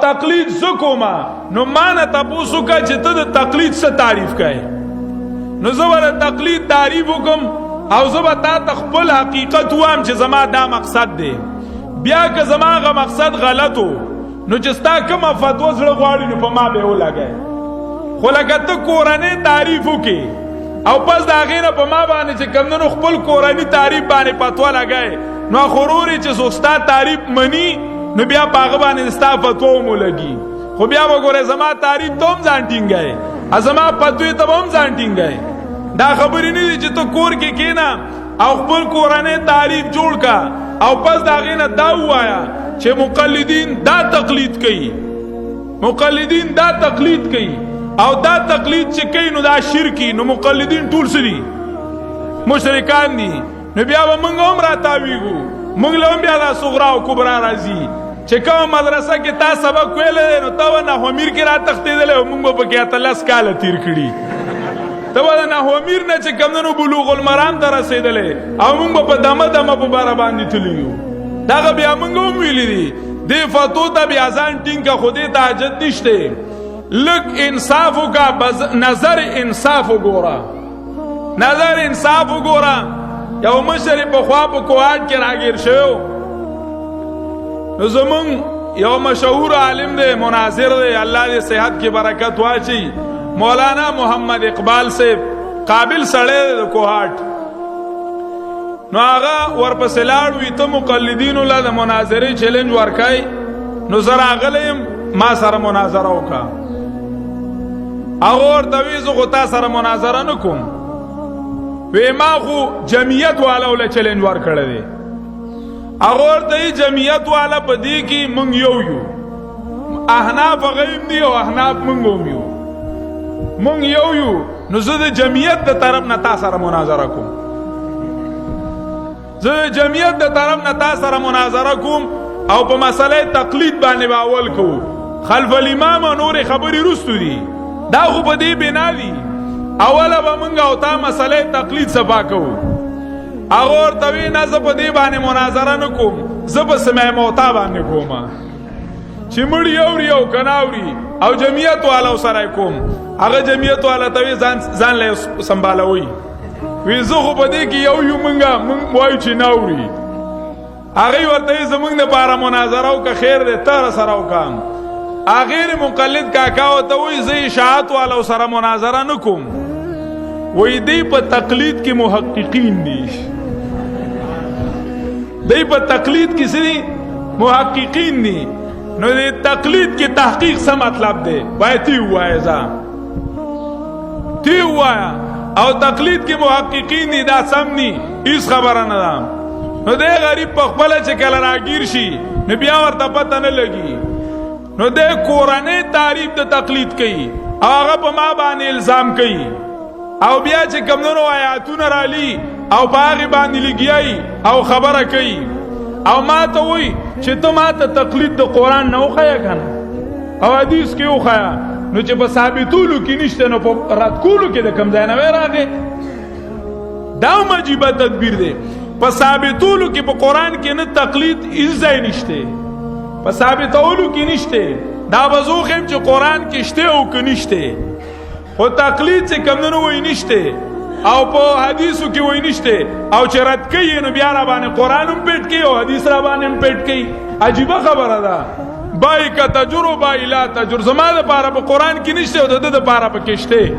تقلید زکوما نو مانا تپوسو کا چې ته د تقلید څه تعریف کوي نو زه ور تقلید تعریف وکم او زه به تا خپل حقیقت وام چې زما دا مقصد دی بیا که زما غ مقصد غلطو نو چې ستا کومه فتوا زړه غواړي نو په ما به ولګي خو لکه ته کورنۍ تعریف وکې او پس د هغې نه په ما باندې چې کمدنو خپل کورني تعریف باندې فتوا لګی نو خوروري چې څوک ستا تعریف مني نو بیا په هغه باندې ستا فتوا هم ولګي خو بیا به ګورې زما تعریف ته هم ځان ټینګی زما فتوې ته به هم ځان ټینګی دا خبرې نه دي چې ته کور کې کېنه او خپل کورنۍ تعریف جوړ کا او پس د هغې نه دا ووایه چې مقلدین دا تقلید کوي مقلدین دا تقلید کوي او دا تقلید چې کوي نو دا شرکی نو مقلدین ټول څه دي مشرکان دي نو بیا به موږ هم راتاویږو موږ له هم بیا دا صغرا او کبرا راځي چې کومه مدرسه کې تا سبق ویلی نو ته به نحومیر کې راتښتېدلی او موږ به پکې 18 کاله تیر کړي ته به د نحومیر نه چې کمدنو بلوغ المرام ته رسېدلی او موږ به په دمه دمه په باره باندې تللي یو دغه بیا موږ هم ویلي دي دې فتو ته بیا ځان ټینګ که خو دې ته حاجت نشته لږ انصاف وکړه نظر انصاف وګوره نظر انصاف وګوره یو مشر پخوا په کوهاټ کې راګیر شوی نو زمونږ یو مشهور عالم دی مناظر دی الله دې صحت کې برکت واچي مولانا محمد اقبال سے قابل سړی د کوهاټ نو هغه ورپسې لاړ وي ته مقلدینو له د مناظرې چیلنج ورکوي نو زه راغلی یم ما سره مناظره وکړه هغه ورته وي زه خو تا سره مناظره نه کوم وی ما خو جمعیت والا ولا چیلنج ورکړی دی هغه ورته یې جمعیت والا په دې کې موږ یو احناف هغه هم دي او احناف موږ هم یو موږ یو نو زه د جمعیت د طرف نه تا سره مناظره کوم زه د جمعیت د طرف نه تا سره مناظره کوم او په مسئله تقلید باندې به اول کوو خلف الامام او نورې خبرې وروستو دي دا خو په دې بنا دي اوله به موږ او تا مسئله تقلید صفا کوو هغه ورته وي نه زه په دې باندې مناظره نه کوم زه به سمع موتا باندې کوم چې مړي اوري او که نه اوري او جمعیت والا سره کوم هغه جمعیت والا ته وي ځان له سنبالوي وي زه خو په دې کې یو موږ وایو چې نه اوري هغې ورته وي زموږ دپاره مناظره وکړه خیر دی ته راسره وکړه هغې مقلد کاکا ورته وایي زه اشاعت والا سره مناظره نه کوم وایي دی په تقلید کې محققین دي دی په تقلید کې څه دي محققین دي نو دی تقلید کې تحقیق څه مطلب دی باید تی ووایه ځه تی ووایه او تقلید کې محققین دي دا سم دي هیڅ خبره نه ده نو دی غریب په خپله چې کله راګیر شي نو بیا ورته پته نه لګي نو دی کورنۍ تعریف د تقلید کوي او هغه په ما باندې الزام کوي او بیا چې کمدنو آیاتونه رالی او په هغې باندې لګیایي او خبره کوي او ما ته وایي چې ته ما ته تقلید د قرآن نه وښیه که نه او حدیث کې وښیه نو چې په ثابتولو کې نشته نو په رد کولو کې د کوم ځای نه وی راغې دا هم عجیبه تدبیر دی په ثابتولو کې په قرآن کې نه تقلید هیڅ ځای نشته په ثابتولو کې نشته دا به زه وښیم چې قرآن کې شته او که نشته خو تقلید چې کمدنو وی نشته او په حدیثو کې وی نشته او چې رد کوي نو بیا را باندې قرآن هم پیټ کوي او حدیث را باندې هم پیټ کوي عجیبه خبره ده بای که تجر و بای لا تجر زما دپاره په قرآن کې نشته او د ده دپاره پکې شته